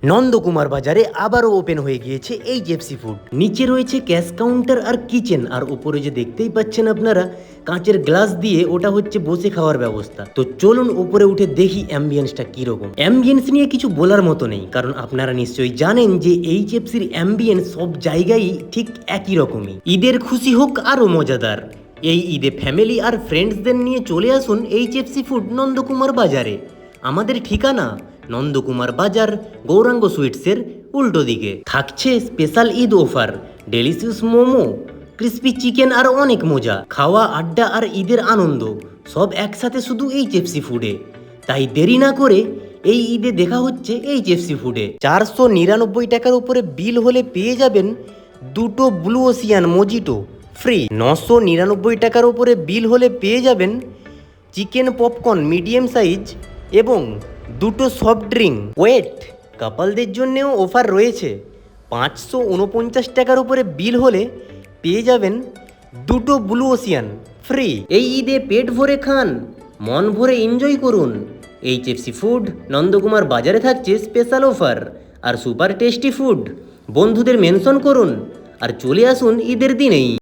নন্দকুমার বাজারে আবারও ওপেন হয়ে গিয়েছে এইচএফসি ফুড। নিচে রয়েছে ক্যাশ কাউন্টার আর কিচেন, আর উপরে যে দেখতেই পাচ্ছেন আপনারা কাঁচের গ্লাস দিয়ে, ওটা হচ্ছে বসে খাওয়ার ব্যবস্থা। তো চলুন উপরে উঠে দেখি অ্যাম্বিয়েন্সটা কিরকম। অ্যাম্বিয়েন্স নিয়ে কিছু বলার মতো নেই, কারণ আপনারা নিশ্চয়ই জানেন যে এইচএফসির অ্যাম্বিয়েন্স সব জায়গায় ঠিক একই রকমই। ঈদের খুশি হোক আরও মজাদার। এই ঈদে ফ্যামিলি আর ফ্রেন্ডসদের নিয়ে চলে আসুন এইচএফসি ফুড নন্দকুমার বাজারে। আমাদের ঠিকানা নন্দকুমার বাজার, গৌরাঙ্গ সুইটসের উল্টো দিকে। থাকছে special Eid offer, delicious momo, crispy chicken আর অনেক মজা। খাওয়া, আড্ডা আর ঈদের আনন্দ সব একসাথে শুধু এইচএফসি ফুডে। তাই দেরি না করে এই ঈদে দেখা হচ্ছে এইচএফসি ফুডে। 499 টাকার উপরে বিল হলে পেয়ে যাবেন দুটো ব্লু ওশিয়ান মজিটো ফ্রি। 999 টাকার উপরে বিল হলে পেয়ে যাবেন চিকেন পপকর্ন মিডিয়াম সাইজ এবং দুটো সফট ড্রিঙ্ক। ওয়েট, কাপলদের জন্যেও অফার রয়েছে। 549 টাকার উপরে বিল হলে পেয়ে যাবেন দুটো ব্লু ওশিয়ান ফ্রি। এই ঈদে পেট ভরে খান, মন ভরে এনজয় করুন। এইচএফসি ফুড নন্দকুমার বাজারে থাকছে স্পেশাল অফার আর সুপার টেস্টি ফুড। বন্ধুদের মেনশন করুন আর চলে আসুন ঈদের দিনেই।